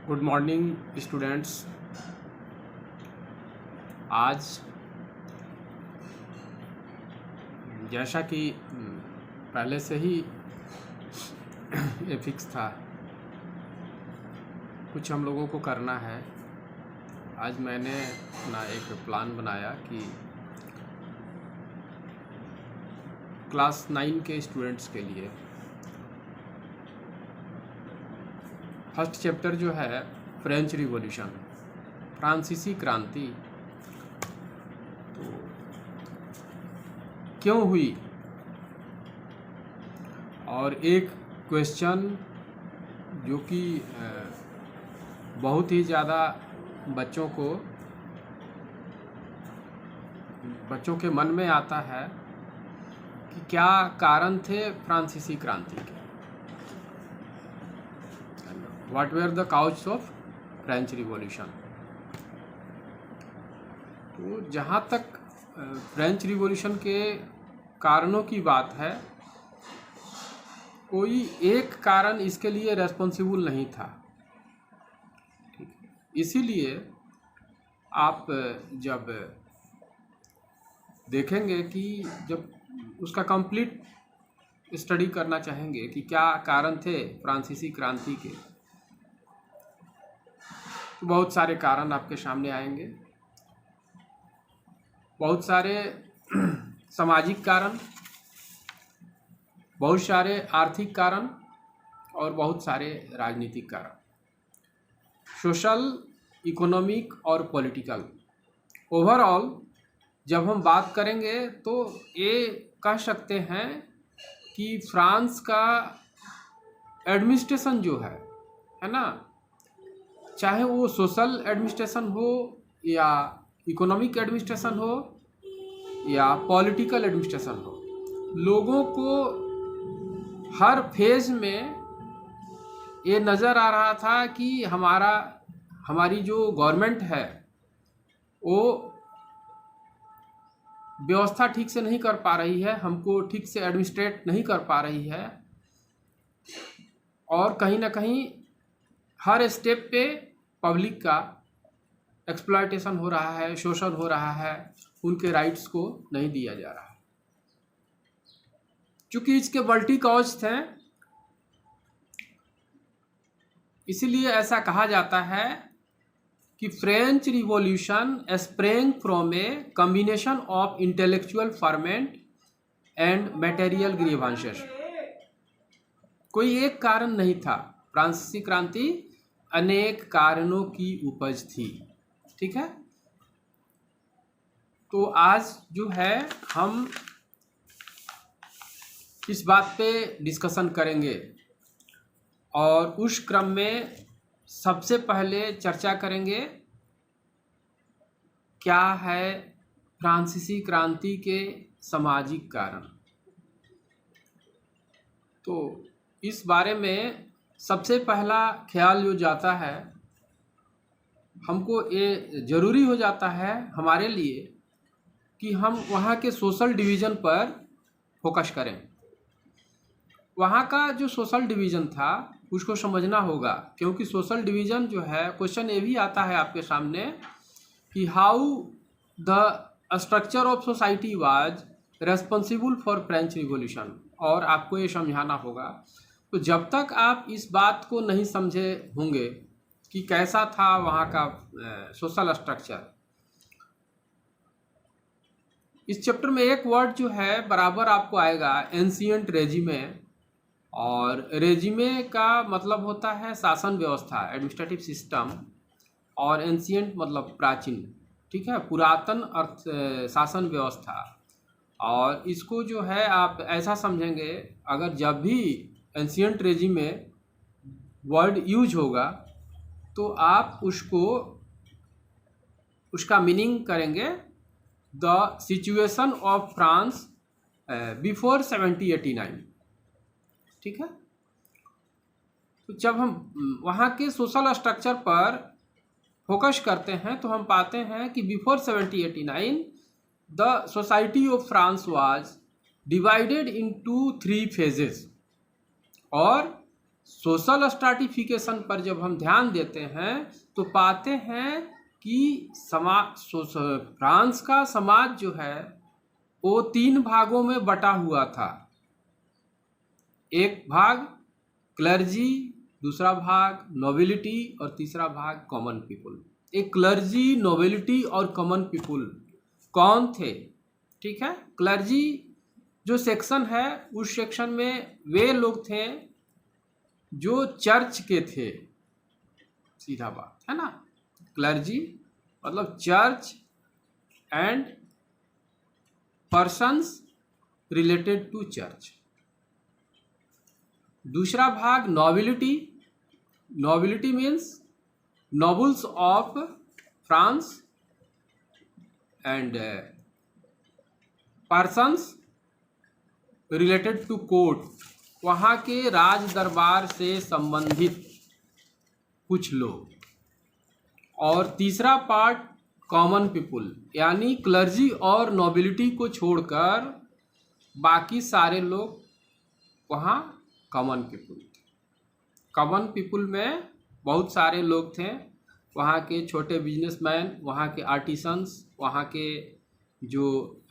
Good morning students. आज जैसा कि पहले से ही ये फिक्स था, कुछ हम लोगों को करना है। आज मैंने अपना एक प्लान बनाया कि क्लास 9 के स्टूडेंट्स के लिए फर्स्ट चैप्टर जो है फ्रेंच रिवॉल्यूशन, फ्रांसीसी क्रांति, तो क्यों हुई, और एक क्वेश्चन जो कि बहुत ही ज़्यादा बच्चों के मन में आता है कि क्या कारण थे फ्रांसीसी क्रांति के। What were the causes of French revolution. तो जहाँ तक फ्रेंच रिवॉल्यूशन के कारणों की बात है, कोई एक कारण इसके लिए रेस्पॉन्सिबल नहीं था। इसीलिए आप जब देखेंगे कि जब उसका कंप्लीट स्टडी करना चाहेंगे कि क्या कारण थे फ्रांसीसी क्रांति के, तो बहुत सारे कारण आपके सामने आएंगे। बहुत सारे सामाजिक कारण, बहुत सारे आर्थिक कारण और बहुत सारे राजनीतिक कारण, सोशल, इकोनॉमिक और पॉलिटिकल। ओवरऑल जब हम बात करेंगे तो ये कह सकते हैं कि फ्रांस का एडमिनिस्ट्रेशन जो है ना, चाहे वो सोशल एडमिनिस्ट्रेशन हो या इकोनॉमिक एडमिनिस्ट्रेशन हो या पॉलिटिकल एडमिनिस्ट्रेशन हो, लोगों को हर फेज में ये नज़र आ रहा था कि हमारी जो गवर्नमेंट है वो व्यवस्था ठीक से नहीं कर पा रही है, हमको ठीक से एडमिनिस्ट्रेट नहीं कर पा रही है, और कहीं ना कहीं हर स्टेप पे पब्लिक का एक्सप्लॉयटेशन हो रहा है, शोषण हो रहा है, उनके राइट्स को नहीं दिया जा रहा है। चूँकि इसके मल्टी कॉज थे, इसलिए ऐसा कहा जाता है कि French revolution sprang from a combination of intellectual ferment and material grievances. कोई एक कारण नहीं था, फ्रांसीसी क्रांति अनेक कारणों की उपज थी। ठीक है, तो आज जो है हम इस बात पे डिस्कशन करेंगे, और उस क्रम में सबसे पहले चर्चा करेंगे क्या है फ्रांसीसी क्रांति के सामाजिक कारण। तो इस बारे में सबसे पहला ख्याल जो जाता है, हमको ये ज़रूरी हो जाता है हमारे लिए कि हम वहाँ के सोशल डिवीज़न पर फोकस करें। वहाँ का जो सोशल डिवीज़न था उसको समझना होगा, क्योंकि सोशल डिवीज़न जो है, क्वेश्चन ये भी आता है आपके सामने कि how the structure of society was responsible for French revolution, और आपको ये समझाना होगा। तो जब तक आप इस बात को नहीं समझे होंगे कि कैसा था वहाँ का सोशल स्ट्रक्चर, इस चैप्टर में एक वर्ड जो है बराबर आपको आएगा एंशिएंट रेजिमे, और रेजिमे का मतलब होता है शासन व्यवस्था, एडमिनिस्ट्रेटिव सिस्टम, और एंशिएंट मतलब प्राचीन। ठीक है, पुरातन अर्थ शासन व्यवस्था। और इसको जो है आप ऐसा समझेंगे, अगर जब भी एंशिएंट रेजिमे वर्ड यूज होगा तो आप उसका मीनिंग करेंगे the situation of France before 1789। ठीक है, तो जब हम वहाँ के सोशल स्ट्रक्चर पर फोकस करते हैं तो हम पाते हैं कि before 1789 the society of France was divided into 3 phases, और सोशल स्ट्राटिफिकेशन पर जब हम ध्यान देते हैं तो पाते हैं कि फ्रांस का समाज जो है वो 3 भागों में बटा हुआ था। एक भाग क्लर्जी, दूसरा भाग नोबिलिटी और तीसरा भाग कॉमन पीपुल। एक क्लर्जी, नोबिलिटी और कॉमन पीपुल कौन थे? ठीक है, क्लर्जी जो सेक्शन है उस सेक्शन में वे लोग थे जो चर्च के थे, सीधा बात है ना। क्लर्जी मतलब church and persons related to church. दूसरा भाग nobility. Nobility means nobles of France and persons related to court, वहाँ के राज दरबार से संबंधित कुछ लोग। और तीसरा पार्ट कॉमन पीपुल, यानी क्लर्जी और नोबिलिटी को छोड़कर बाकी सारे लोग वहाँ कॉमन पीपुल थे। कॉमन पीपुल में बहुत सारे लोग थे, वहाँ के छोटे बिजनेसमैन, वहाँ के आर्टिसंस, वहाँ के जो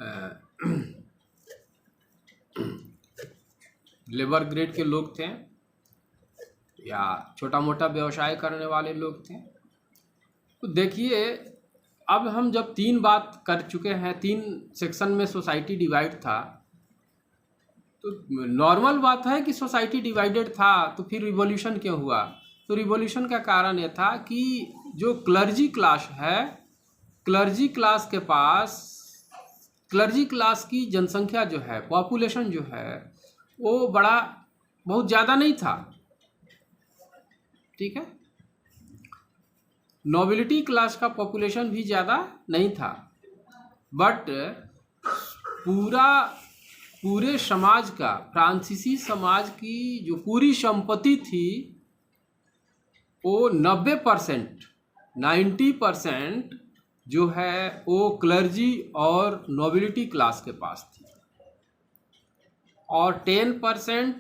लेबर ग्रेड के लोग थे या छोटा मोटा व्यवसाय करने वाले लोग थे। तो देखिए, अब हम जब 3 बात कर चुके हैं, 3 सेक्शन में सोसाइटी डिवाइड था, तो नॉर्मल बात है कि सोसाइटी डिवाइडेड था तो फिर रिवॉल्यूशन क्यों हुआ? तो रिवॉल्यूशन का कारण ये था कि जो क्लर्जी क्लास है, क्लर्जी क्लास के पास, क्लर्जी क्लास की जनसंख्या जो है, पॉपुलेशन जो है, वो बहुत ज़्यादा नहीं था। ठीक है, नोबिलिटी क्लास का पॉपुलेशन भी ज़्यादा नहीं था, बट पूरे समाज का, फ्रांसीसी समाज की जो पूरी संपत्ति थी वो 90% जो है वो क्लर्जी और नोबिलिटी क्लास के पास थी, और 10%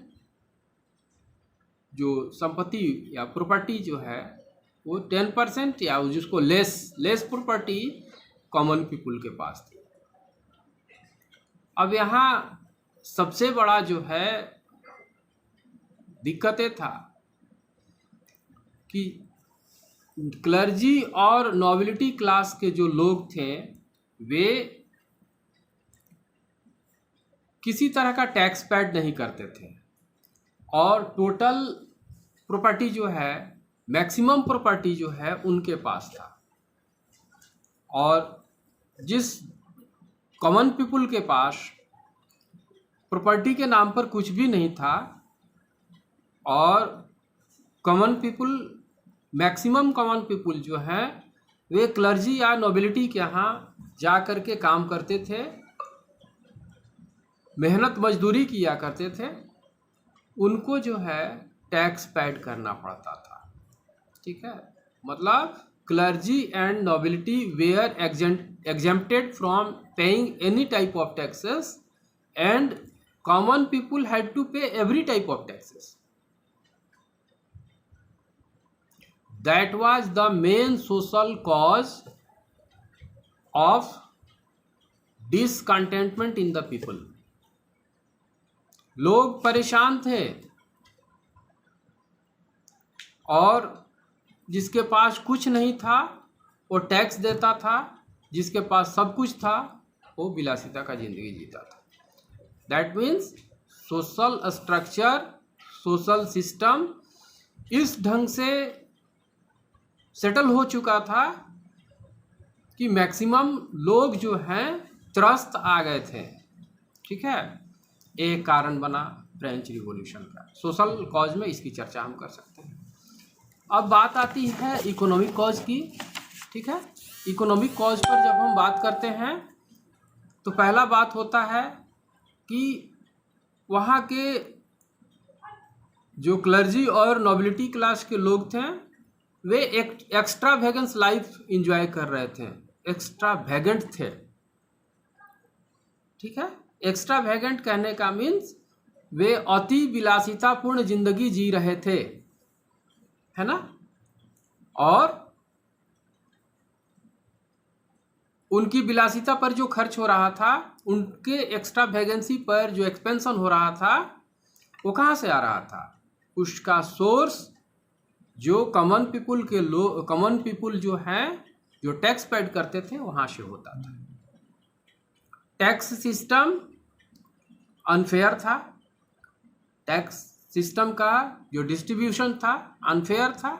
जो संपत्ति या प्रॉपर्टी जो है वो 10% या जिसको लेस प्रॉपर्टी कॉमन पीपुल के पास थी। अब यहाँ सबसे बड़ा जो है दिक्कतें था कि क्लर्जी और नोबिलिटी क्लास के जो लोग थे वे किसी तरह का टैक्स पेड नहीं करते थे, और टोटल प्रॉपर्टी जो है, मैक्सिमम प्रॉपर्टी जो है उनके पास था। और जिस कॉमन पीपुल के पास प्रॉपर्टी के नाम पर कुछ भी नहीं था, और common people, maximum common people जो हैं वे क्लर्जी या नोबिलिटी के यहाँ जा कर के काम करते थे, मेहनत मजदूरी किया करते थे, उनको जो है टैक्स पेड करना पड़ता था। ठीक है, मतलब clergy and nobility were exempted from paying any type of taxes and common people had to pay every type of taxes. That was the main social cause of discontentment in the people. लोग परेशान थे, और जिसके पास कुछ नहीं था वो tax देता था, जिसके पास सब कुछ था वो विलासिता का जिंदगी जीता था। That means social structure, social system इस ढंग से सेटल हो चुका था कि मैक्सिमम लोग जो हैं त्रस्त आ गए थे। ठीक है, एक कारण बना फ्रेंच रिवॉल्यूशन का। सोशल कॉज में इसकी चर्चा हम कर सकते हैं। अब बात आती है इकोनॉमिक कॉज की। ठीक है, इकोनॉमिक कॉज पर जब हम बात करते हैं तो पहला बात होता है कि वहाँ के जो क्लर्जी और नोबिलिटी क्लास के लोग थे वे एक एक्स्ट्रा वेगेंस लाइफ इंजॉय कर रहे थे, एक्स्ट्रा वेगेंट थे। ठीक है, एक्स्ट्रा वेगेंट कहने का मीन्स वे अति विलासितापूर्ण जिंदगी जी रहे थे, है ना। और उनकी विलासिता पर जो खर्च हो रहा था, उनके एक्स्ट्रा वैगेंसी पर जो एक्सपेंशन हो रहा था, वो कहाँ से आ रहा था? उसका सोर्स जो कॉमन पीपुल जो हैं, जो टैक्स पेड करते थे, वहाँ से होता था। टैक्स सिस्टम अनफेयर था, टैक्स सिस्टम का जो डिस्ट्रीब्यूशन था अनफेयर था,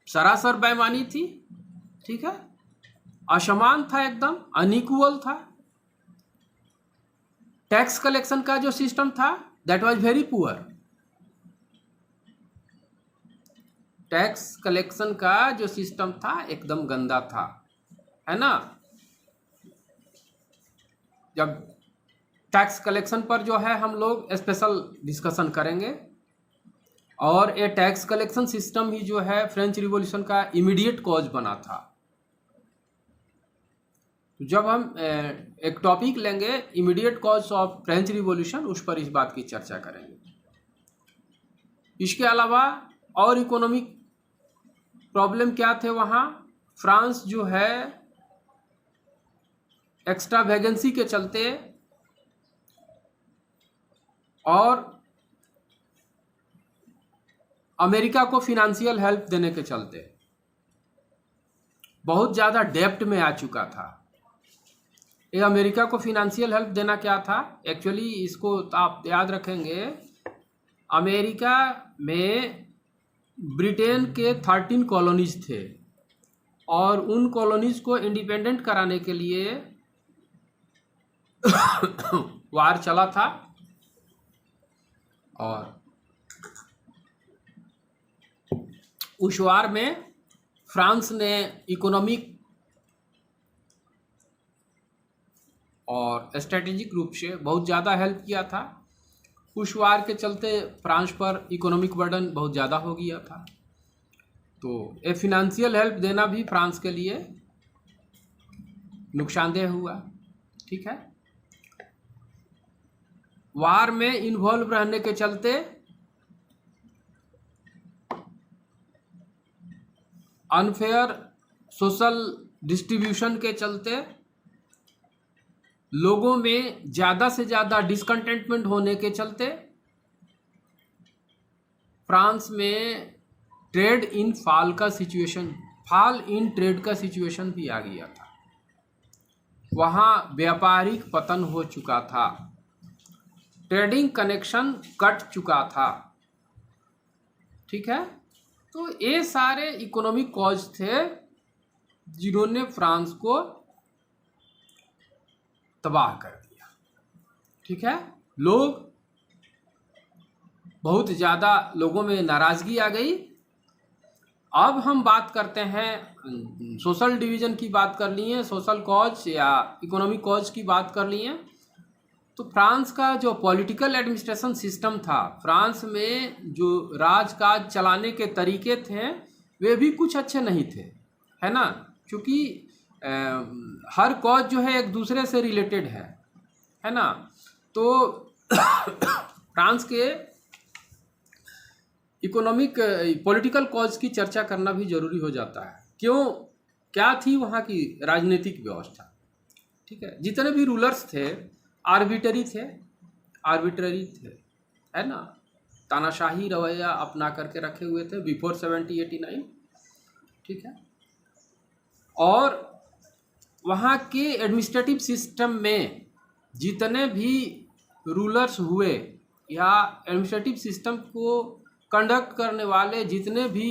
सरासर बेईमानी थी, ठीक है, असमान था, एकदम अनइक्वल था। टैक्स कलेक्शन का जो सिस्टम था that was very poor. Tax collection का जो सिस्टम था एकदम गंदा था, है ना। जब टैक्स कलेक्शन पर जो है हम लोग स्पेशल डिस्कशन करेंगे, और ये टैक्स कलेक्शन सिस्टम ही जो है फ्रेंच रिवॉल्यूशन का इमीडिएट कॉज बना था। जब हम एक टॉपिक लेंगे immediate cause of French revolution, उस पर इस बात की चर्चा करेंगे। इसके अलावा और इकोनॉमिक प्रॉब्लम क्या थे वहाँ? फ्रांस जो है एक्स्ट्रा वैगेंसी के चलते और अमेरिका को फिनेंशियल हेल्प देने के चलते बहुत ज़्यादा डेब्ट में आ चुका था। ये अमेरिका को फिनेंशियल हेल्प देना क्या था? एक्चुअली इसको आप याद रखेंगे, अमेरिका में ब्रिटेन के 13 कॉलोनीज थे, और उन कॉलोनीज को इंडिपेंडेंट कराने के लिए वार चला था। और उस वार में फ्रांस ने इकोनॉमिक और स्ट्रेटेजिक रूप से बहुत ज़्यादा हेल्प किया था। उस वार के चलते फ्रांस पर इकोनॉमिक बर्डन बहुत ज़्यादा हो गया था, तो ये फिनेंशियल हेल्प देना भी फ्रांस के लिए नुकसानदेह हुआ, ठीक है। वार में इन्वॉल्व रहने के चलते अनफेयर सोशल डिस्ट्रीब्यूशन के चलते लोगों में ज़्यादा से ज़्यादा डिसकंटेंटमेंट होने के चलते फ्रांस में trade in fall in trade का सिचुएशन भी आ गया था। वहाँ व्यापारिक पतन हो चुका था, ट्रेडिंग कनेक्शन कट चुका था, ठीक है। तो ये सारे इकोनॉमिक कॉज थे जिन्होंने फ्रांस को तबाह कर दिया, ठीक है। बहुत ज़्यादा लोगों में नाराज़गी आ गई। अब हम बात करते हैं, सोशल डिवीज़न की बात कर लिए, सोशल कॉज या इकोनॉमिक कॉज की बात कर लिए। तो फ्रांस का जो पॉलिटिकल एडमिनिस्ट्रेशन सिस्टम था, फ्रांस में जो राजकाज चलाने के तरीके थे वे भी कुछ अच्छे नहीं थे, है ना, क्योंकि हर कॉज जो है एक दूसरे से रिलेटेड है ना। तो फ्रांस के इकोनॉमिक पॉलिटिकल कॉज की चर्चा करना भी जरूरी हो जाता है। क्या थी वहाँ की राजनीतिक व्यवस्था, ठीक है। जितने भी रूलर्स थे आर्बिट्ररी थे, है ना, तानाशाही रवैया अपना करके रखे हुए थे बिफोर 1789, ठीक है। और वहाँ के एडमिनिस्ट्रेटिव सिस्टम में जितने भी रूलर्स हुए या एडमिनिस्ट्रेटिव सिस्टम को कंडक्ट करने वाले जितने भी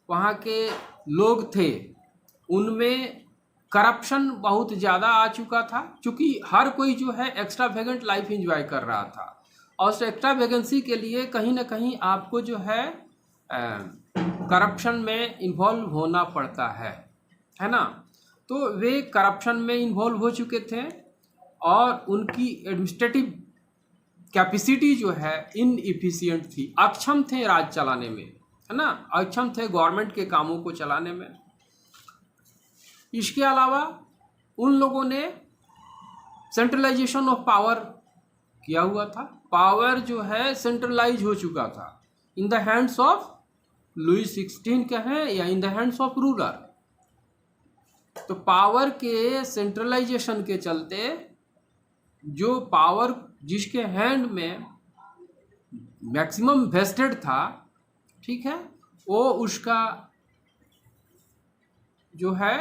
वहाँ के लोग थे, उनमें करप्शन बहुत ज़्यादा आ चुका था, क्योंकि हर कोई जो है एक्स्ट्रा वेगेंट लाइफ एंजॉय कर रहा था, और उस एक्स्ट्रा वैकेंसी के लिए कहीं ना कहीं आपको जो है करप्शन में इन्वॉल्व होना पड़ता है ना। तो वे करप्शन में इन्वॉल्व हो चुके थे, और उनकी एडमिनिस्ट्रेटिव कैपेसिटी जो है इनएफिशिएंट थी, अक्षम थे राज चलाने में, है ना, अक्षम थे गवर्नमेंट के कामों को चलाने में। इसके अलावा उन लोगों ने सेंट्रलाइजेशन ऑफ पावर किया हुआ था। पावर जो है सेंट्रलाइज हो चुका था in the hands of Louis 16 कहें या in the hands of ruler. तो पावर के सेंट्रलाइजेशन के चलते जो पावर जिसके हैंड में मैक्सिमम वेस्टेड था, ठीक है, वो उसका जो है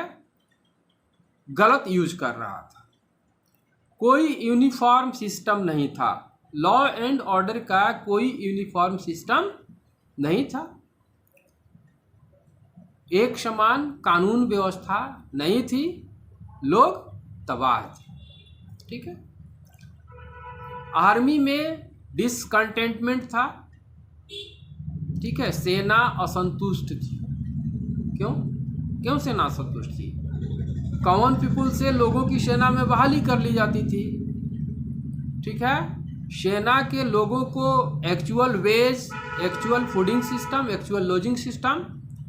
गलत यूज कर रहा था। कोई यूनिफॉर्म सिस्टम नहीं था, लॉ एंड ऑर्डर का कोई यूनिफॉर्म सिस्टम नहीं था, एक समान कानून व्यवस्था नहीं थी, लोग तबाह थे। ठीक है, आर्मी में डिसकंटेंटमेंट था। ठीक है, सेना असंतुष्ट थी। क्यों सेना असंतुष्ट थी? कॉमन पीपुल से लोगों की सेना में बहाली कर ली जाती थी। ठीक है, सेना के लोगों को actual wage, actual fooding system, actual lodging system,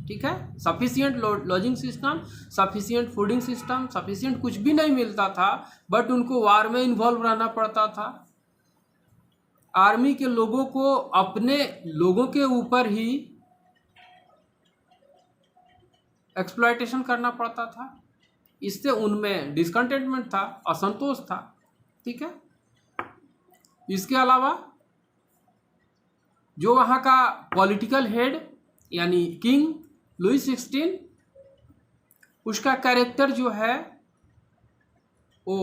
ठीक है, sufficient lodging system, sufficient fooding system, sufficient कुछ भी नहीं मिलता था, बट उनको वार में इन्वॉल्व रहना पड़ता था। आर्मी के लोगों को अपने लोगों के ऊपर ही एक्सप्लॉयटेशन करना पड़ता था, इससे उनमें डिसकंटेंटमेंट था, असंतोष था। ठीक है, इसके अलावा जो वहाँ का पॉलिटिकल हेड यानी किंग लुई 16, उसका कैरेक्टर जो है वो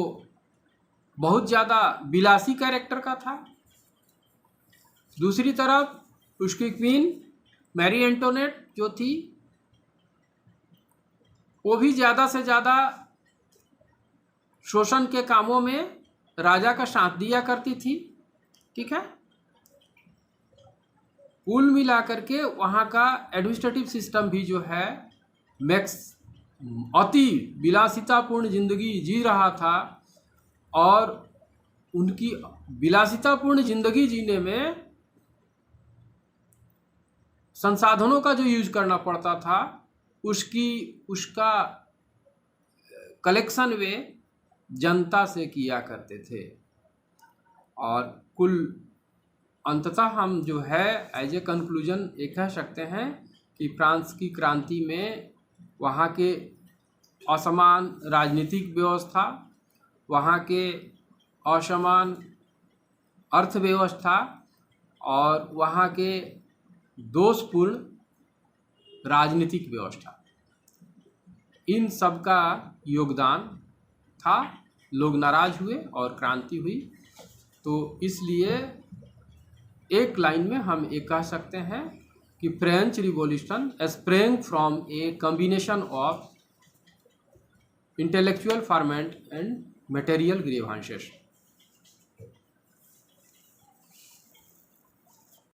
बहुत ज़्यादा विलासी कैरेक्टर का था। दूसरी तरफ उसकी क्वीन मैरी एंटोनेट जो थी, वो भी ज़्यादा से ज़्यादा शोषण के कामों में राजा का साथ दिया करती थी। ठीक है, कुल मिलाकर के वहाँ का एडमिनिस्ट्रेटिव सिस्टम भी जो है अति विलासितापूर्ण जिंदगी जी रहा था, और उनकी विलासितापूर्ण जिंदगी जीने में संसाधनों का जो यूज करना पड़ता था उसका कलेक्शन वे जनता से किया करते थे। और कुल अंततः हम जो है एज ए कंक्लूजन ये कह सकते हैं कि फ्रांस की क्रांति में वहाँ के असमान राजनीतिक व्यवस्था, वहाँ के असमान अर्थव्यवस्था और वहाँ के दोषपूर्ण राजनीतिक व्यवस्था, इन सब का योगदान था। लोग नाराज हुए और क्रांति हुई। तो इसलिए एक लाइन में हम ये कह सकते हैं कि French revolution sprang from a combination of intellectual ferment and material grievances.